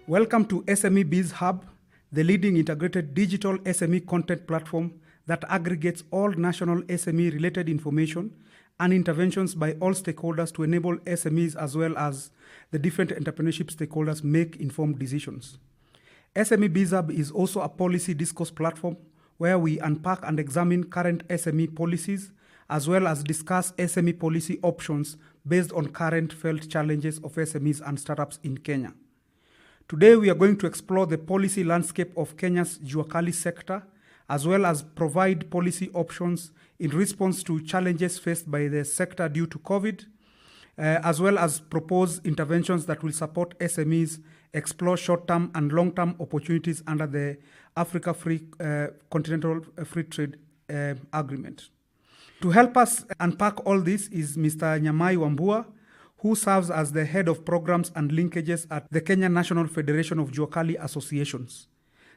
Welcome to SME Biz Hub, the leading integrated digital SME content platform that aggregates all national SME-related information and interventions by all stakeholders to enable SMEs as well as the different entrepreneurship stakeholders make informed decisions. SME Biz Hub is also a policy discourse platform where we unpack and examine current SME policies as well as discuss SME policy options based on current felt challenges of SMEs and startups in Kenya. Today, we are going to explore the policy landscape of Kenya's jua kali sector, as well as provide policy options in response to challenges faced by the sector due to COVID, as well as propose interventions that will support SMEs explore short-term and long-term opportunities under the Africa Continental Free Trade Agreement. To help us unpack all this is Mr. Nyamai Wambua, who serves as the head of programs and linkages at the Kenya National Federation of Jua Kali Associations.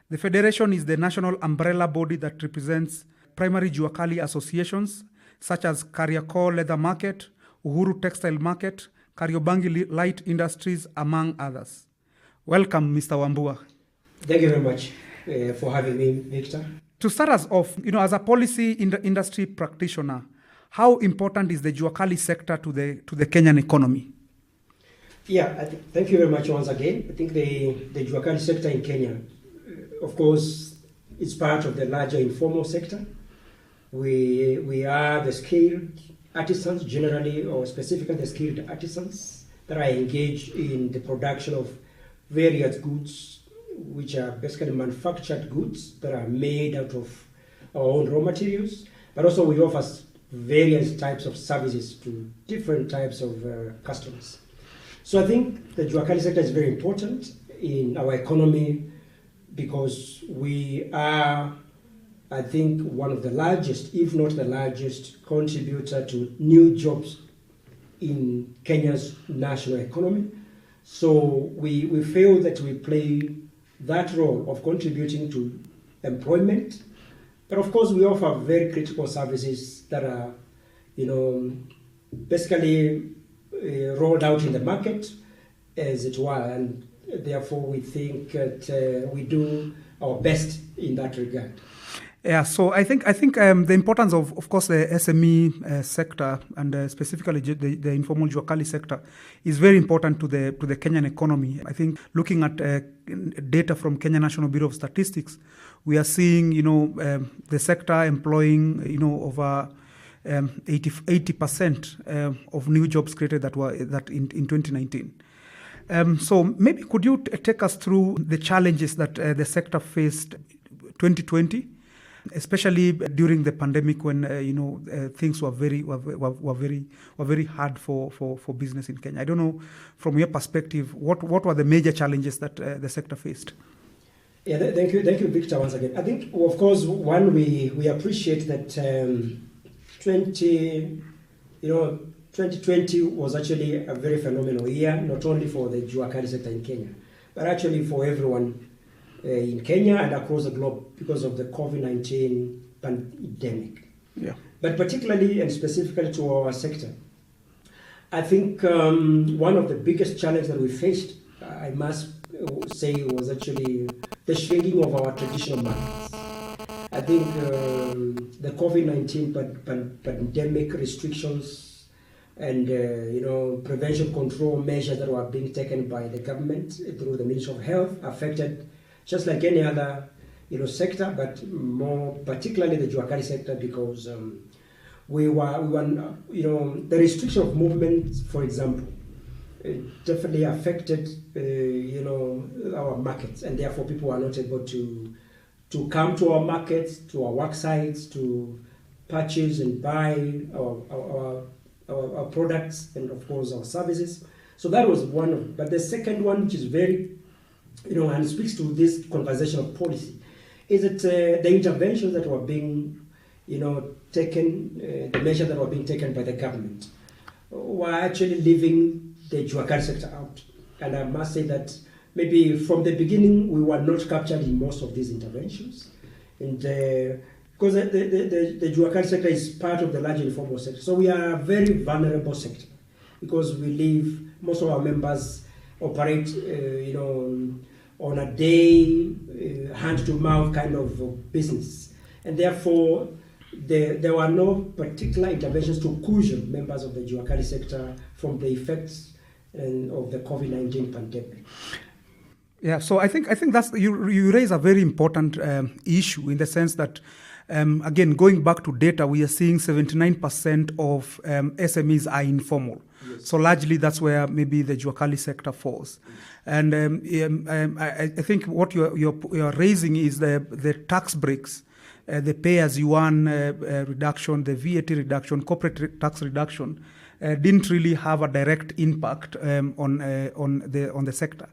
The federation is the national umbrella body that represents primary jua kali associations such as Kariakor Leather Market, Uhuru Textile Market, Kariobangi Light Industries, among others. Welcome, Mr. Wambua. Thank you very much for having me, Victor. To start us off, as a policy industry practitioner, how important is the jua kali sector to the Kenyan economy? Yeah, thank you very much once again. I think the jua kali sector in Kenya, of course, is part of the larger informal sector. We are the skilled artisans generally, or specifically the skilled artisans that are engaged in the production of various goods, which are basically manufactured goods that are made out of our own raw materials, but also we offer various types of services to different types of customers. So I think the jua kali sector is very important in our economy because we are, I think, one of the largest, if not the largest, contributor to new jobs in Kenya's national economy. So we feel that we play that role of contributing to employment. But of course, we offer very critical services that are, basically rolled out in the market, as it were, and therefore we think that we do our best in that regard. Yeah, so I think the importance of course, the SME sector and specifically the informal jua kali sector is very important to the Kenyan economy. I think looking at data from Kenya National Bureau of Statistics, we are seeing the sector employing over 80% of new jobs created that in 2019. So maybe could you take us through the challenges that the sector faced 2020? Especially during the pandemic, when things were very hard for business in Kenya. I don't know, from your perspective, what were the major challenges that the sector faced? Yeah, thank you, Victor, once again. I think, of course, one, we appreciate that 2020 was actually a very phenomenal year, not only for the jua kali sector in Kenya, but actually for everyone in Kenya and across the globe because of the COVID-19 pandemic. Yeah. But particularly and specifically to our sector, I think one of the biggest challenges that we faced, I must say, was actually the shrinking of our traditional markets. I think the COVID-19 pandemic restrictions and prevention control measures that were being taken by the government through the Ministry of Health affected just like any other sector, but more particularly the jua kali sector, because we were the restriction of movement, for example, definitely affected our markets, and therefore people were not able to come to our markets, to our work sites, to purchase and buy our products and of course our services. So that was one but the second one, which is very and speaks to this conversation of policy, is that the interventions that were being, taken, the measures that were being taken by the government were actually leaving the jua kali sector out. And I must say that maybe from the beginning we were not captured in most of these interventions, and because the jua kali sector is part of the large informal sector, so we are a very vulnerable sector because most of our members operate, on a day, hand-to-mouth kind of business. And therefore, there were no particular interventions to cushion members of the Juakali sector from the effects of the COVID-19 pandemic. Yeah, so I think that's you raise a very important issue in the sense that, again, going back to data, we are seeing 79% of SMEs are informal. Yes. So largely that's where maybe the Juakali sector falls. And I think what you're raising is the tax breaks, the pay-as-you-earn reduction, the VAT reduction, corporate tax reduction, didn't really have a direct impact on the sector.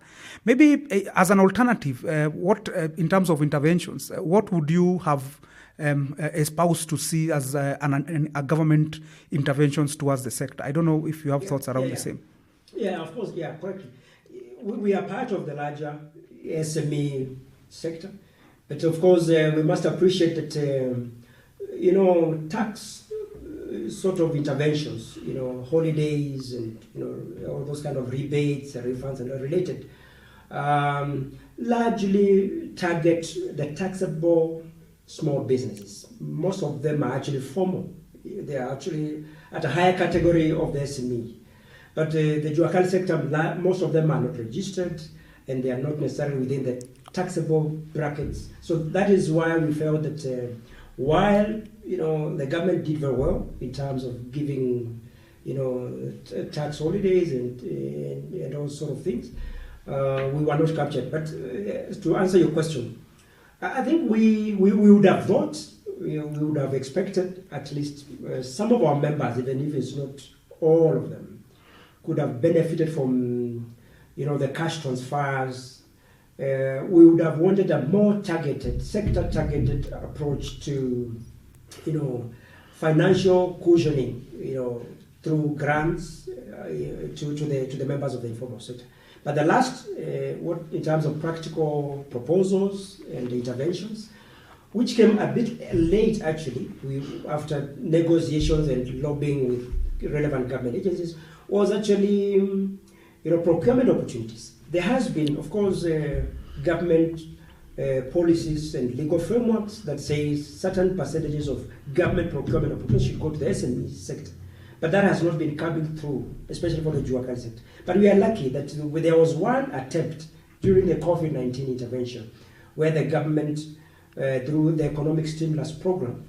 Maybe as an alternative, what in terms of interventions, what would you have espoused to see as a government interventions towards the sector? I don't know if you have thoughts around the same. Yeah, of course, yeah, correctly. We are part of the larger SME sector, but of course we must appreciate that tax sort of interventions, holidays and all those kind of rebates, refunds and related, largely target the taxable small businesses. Most of them are actually formal. They are actually at a higher category of the SME. But the Juakali sector, most of them are not registered and they are not necessarily within the taxable brackets. So that is why we felt that while the government did very well in terms of giving tax holidays and all sort of things, we were not captured. But to answer your question, I think we would have thought, we would have expected at least some of our members, even if it's not all of them, could have benefited from the cash transfers. We would have wanted a more targeted, sector-targeted approach to financial cushioning, through grants to the members of the informal sector. But the last, in terms of practical proposals and interventions, which came a bit late actually, after negotiations and lobbying with relevant government agencies, was actually procurement opportunities. There has been, of course, government policies and legal frameworks that say certain percentages of government procurement opportunities should go to the SME sector. But that has not been coming through, especially for the Juakali sector. But we are lucky that there was one attempt during the COVID-19 intervention where the government, through the economic stimulus program,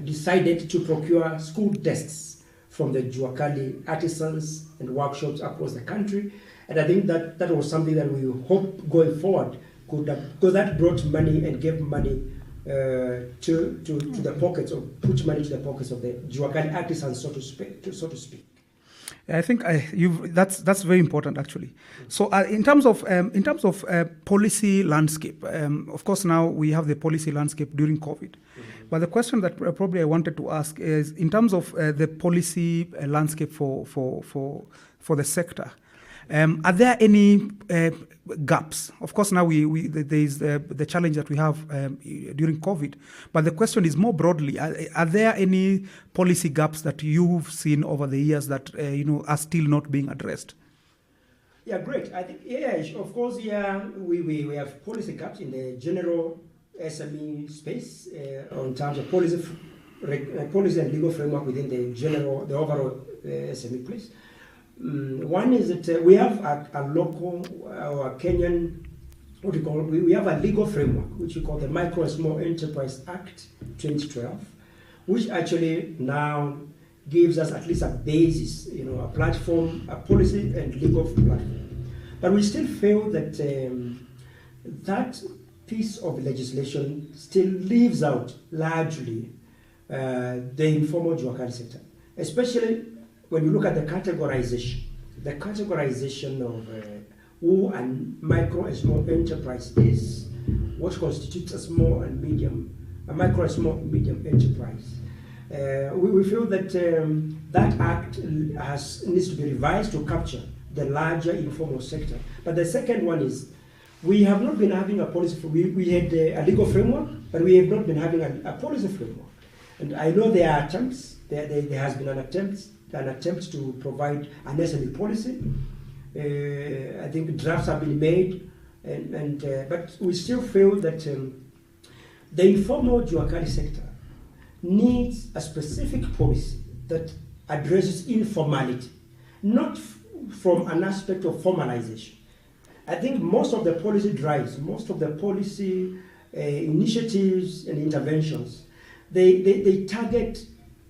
decided to procure school desks from the Juakali artisans and workshops across the country. And I think that was something that we hope going forward could have, because that brought money and gave money to the pockets, or put money to the pockets of the Juakali artisans, so to speak. I think that's very important actually. So in terms of policy landscape, of course now we have the policy landscape during COVID. But the question that probably I wanted to ask is in terms of the policy landscape for the sector. Are there any gaps? Of course, now there is the challenge that we have during COVID. But the question is more broadly: are there any policy gaps that you've seen over the years that are still not being addressed? Yeah, great. I think of course, we have policy gaps in the general SME space in terms of policy and legal framework within the overall SME place. One is that we have a local, our Kenyan, we have a legal framework which we call the Micro and Small Enterprise Act 2012, which actually now gives us at least a basis, a platform, a policy and legal platform. But we still feel that that piece of legislation still leaves out largely the informal Juakali sector, especially when you look at the categorization of who a micro and small enterprise is, what constitutes a micro and small medium enterprise. We feel that that act needs to be revised to capture the larger informal sector. But the second one is, we have not been having a policy. We had a legal framework, but we have not been having a policy framework. And I know there are attempts. There has been an attempt to provide an SME policy. I think drafts have been made, But we still feel that the informal Juakali sector needs a specific policy that addresses informality, not from an aspect of formalization. I think most of the policy drives, most of the policy initiatives and interventions, they target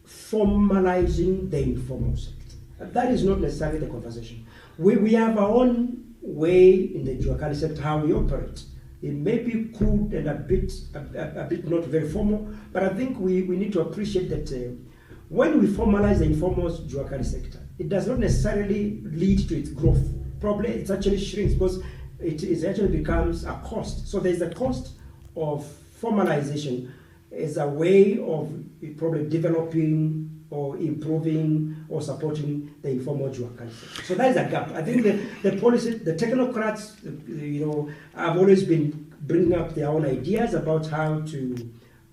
formalizing the informal sector. That is not necessarily the conversation. We have our own way in the Juakali sector how we operate. It may be crude and a bit not very formal, but I think we need to appreciate that when we formalize the informal Juakali sector, it does not necessarily lead to its growth. Probably it actually shrinks because it actually becomes a cost. So there's a cost of formalization as a way of probably developing or improving or supporting the informal Juakali sector. So that is a gap. I think the policy, the technocrats, have always been bringing up their own ideas about how to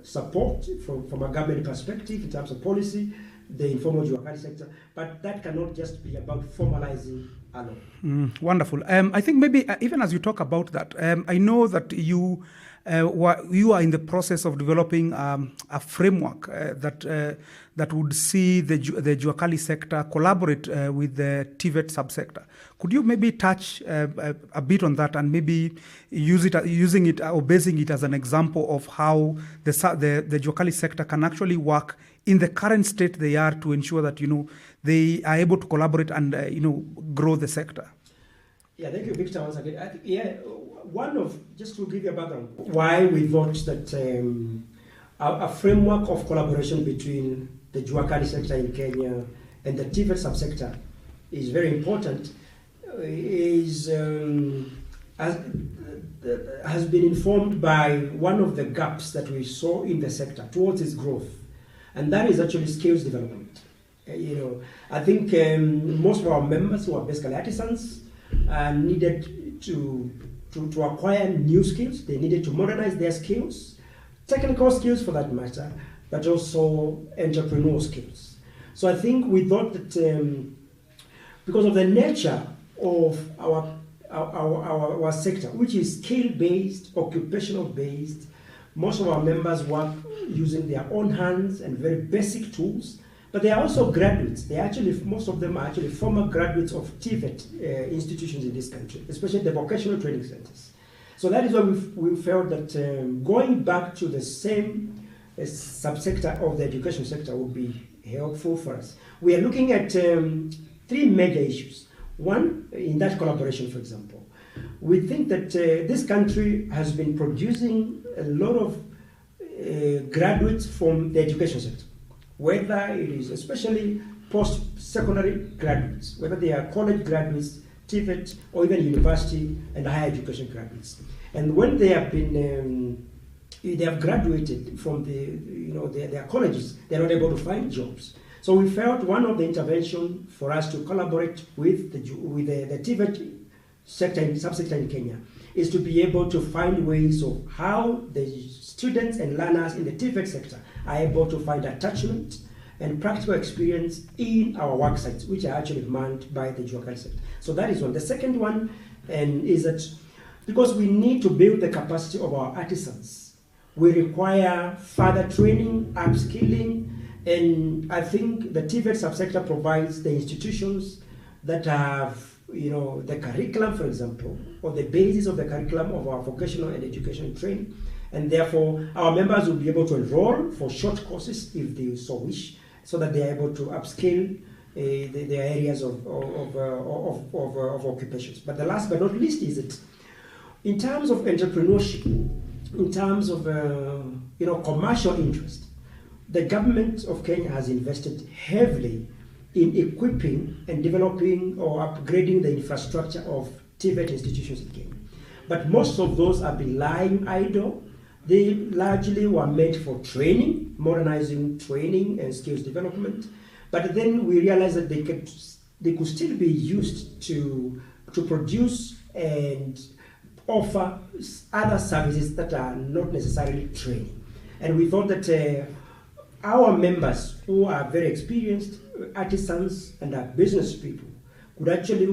support from a government perspective in terms of policy the informal Juakali sector, but that cannot just be about formalizing alone. Wonderful. I think maybe even as you talk about that, I know that you are in the process of developing a framework that would see the Juakali sector collaborate with the TVET subsector. Could you maybe touch a bit on that and maybe using it or basing it as an example of how the Juakali sector can actually work in the current state they are to ensure that they are able to collaborate and grow the sector? Yeah, thank you, Victor. Once again, just to give you a background, why we thought that a framework of collaboration between the Juakali sector in Kenya and the TVET subsector is very important. Has been informed by one of the gaps that we saw in the sector towards its growth, and that is actually skills development. I think most of our members who are basically artisans needed to acquire new skills. They needed to modernize their skills, technical skills for that matter, but also entrepreneurial skills. So I think we thought that because of the nature of our sector, which is skill-based, occupational-based, most of our members work using their own hands and very basic tools, but they are also graduates. Most of them are actually former graduates of TVET institutions in this country, especially the vocational training centers. So that is why we felt that going back to the same subsector of the education sector would be helpful for us. We are looking at three major issues. One, in that collaboration, for example, we think that this country has been producing a lot of graduates from the education sector, whether it is especially post-secondary graduates, whether they are college graduates, TVET, or even university and higher education graduates. And when they have been, they have graduated from their colleges, they are not able to find jobs. So we felt one of the intervention for us to collaborate with the TVET sector, subsector in Kenya, is to be able to find ways of how the students and learners in the TVET sector are able to find attachment and practical experience in our work sites, which are actually manned by the Juakali sector. So that is one. The second one is that because we need to build the capacity of our artisans, we require further training, upskilling, and I think the TVET subsector provides the institutions that have the curriculum, for example, or the basis of the curriculum of our vocational and education training, and therefore our members will be able to enroll for short courses if they so wish, so that they are able to upskill their areas of occupations. But the last but not least is that in terms of entrepreneurship, in terms of commercial interest, the government of Kenya has invested heavily in equipping and developing or upgrading the infrastructure of TVET institutions in Kenya. But most of those have been lying idle. They largely were meant for training, modernizing training and skills development. But then we realized that they could still be used to produce and offer other services that are not necessarily training. And we thought that our members, who are very experienced artisans and are business people, could actually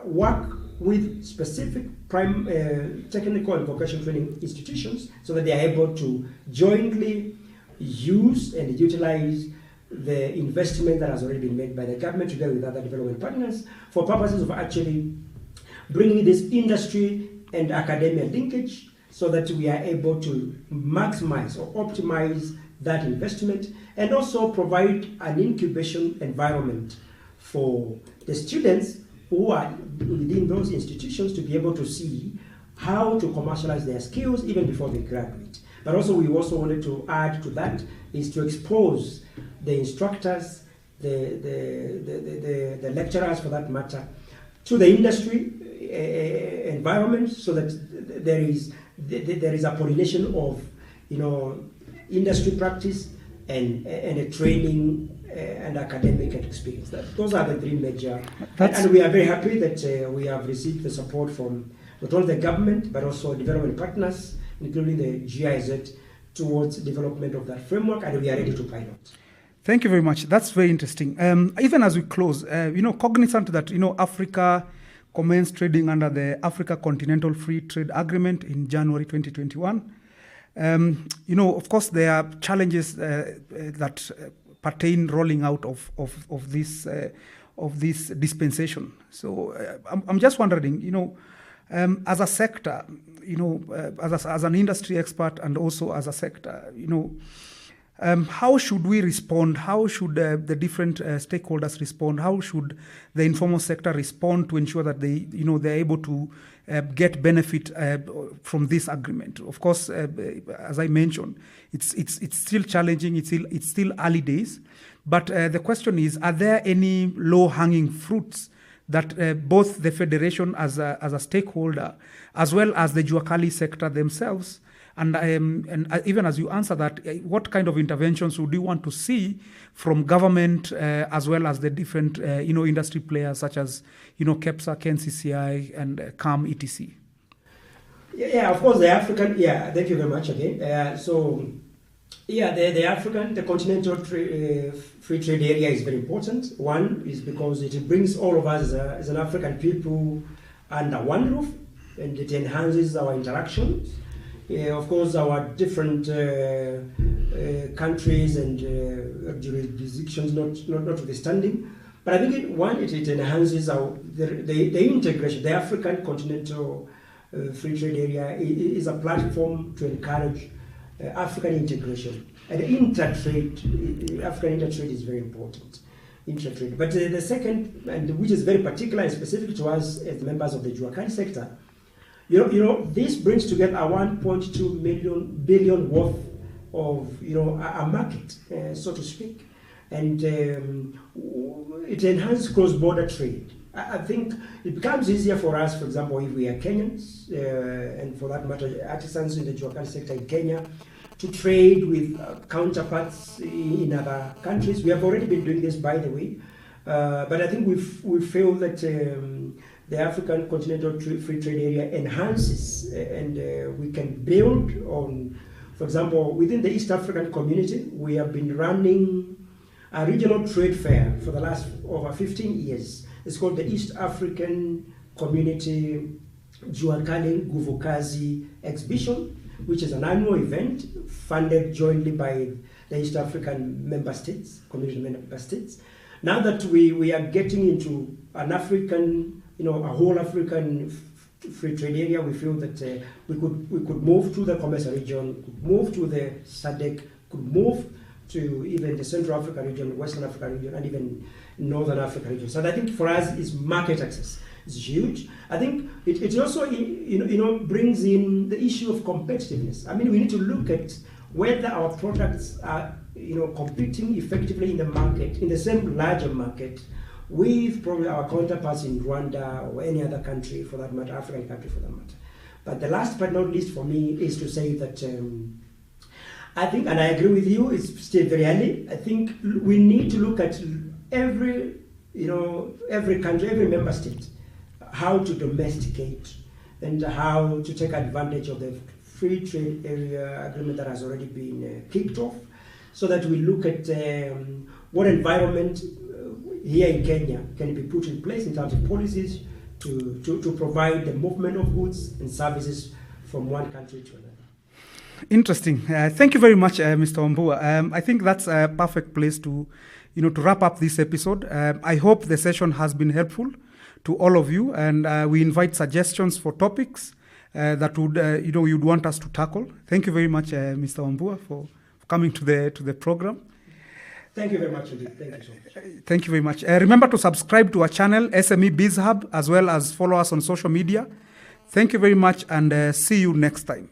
work with specific technical and vocational training institutions so that they are able to jointly use and utilize the investment that has already been made by the government together with other development partners for purposes of actually bringing this industry and academia linkage so that we are able to maximize or optimize that investment and also provide an incubation environment for the students who are within those institutions to be able to see how to commercialize their skills even before they graduate. But also we also wanted to add to that is to expose the instructors, the lecturers for that matter, to the industry environment so that there is a pollination of industry practice and a training and academic experience. Those are the three major. And we are very happy that we have received the support from not only the government but also development partners, including the GIZ, towards development of that framework, and we are ready to pilot. Thank you very much. That's very interesting. Even as we close, cognizant that Africa commenced trading under the Africa Continental Free Trade Agreement in January 2021. Of course, there are challenges that pertain rolling out of this dispensation. So I'm just wondering, as a sector, as an industry expert and also as a sector, how should we respond? How should the different stakeholders respond? How should the informal sector respond to ensure that they're able to get benefit from this agreement? Of course, as I mentioned, it's still challenging. It's still early days. But the question is, are there any low-hanging fruits that both the federation as a stakeholder, as well as the Juakali sector themselves, and even as you answer that, what kind of interventions would you want to see from government as well as the different industry players such as KEPSA, KNCCI, and CAM, etc.? Yeah, of course, the African. Yeah, thank you very much again. The continental free trade area is very important. One is because it brings all of us as an African people under one roof, and it enhances our interactions. Of course, our different countries and jurisdictions notwithstanding. But I think it enhances the integration. The African continental free trade area is a platform to encourage African integration. And intertrade, African intertrade is very important. Intertrade. But the second, and which is very particular and specific to us as members of the Juakali sector, this brings together a 1.2 billion worth of a market, so to speak, and it enhances cross-border trade. I think it becomes easier for us, for example, if we are Kenyans, and for that matter, artisans in the Juakali sector in Kenya, to trade with counterparts in other countries. We have already been doing this, by the way, but I think we feel that the African Continental Free Trade Area enhances, and we can build on, for example, within the East African community, we have been running a regional trade fair for the last over 15 years. It's called the East African Community Juakali Nguvukazi Exhibition, which is an annual event funded jointly by the East African member states, community member states. Now that we are getting into an African, a whole African free trade area, we feel that we could move to the Comesa region, could move to the SADC, could move to even the Central Africa region, Western Africa region, and even Northern Africa region. So I think for us, is market access. It's huge. I think it also brings in the issue of competitiveness. I mean, we need to look at whether our products are competing effectively in the market, in the same larger market, with probably our counterparts in Rwanda or any other country for that matter, African country for that matter. But the last but not least for me is to say that I think, and I agree with you, it's still very early. I think we need to look at every country, every member state, how to domesticate and how to take advantage of the free trade area agreement that has already been kicked off, so that we look at what environment here in Kenya can be put in place in terms of policies to provide the movement of goods and services from one country to another. Interesting. Thank you very much, Mr. Wambua. I think that's a perfect place to wrap up this episode. I hope the session has been helpful to all of you, and we invite suggestions for topics that would you'd want us to tackle. Thank you very much, Mr. Wambua, for coming to the program. Thank you very much, indeed. Thank you so much. Thank you very much. Remember to subscribe to our channel, SME Biz Hub, as well as follow us on social media. Thank you very much, and see you next time.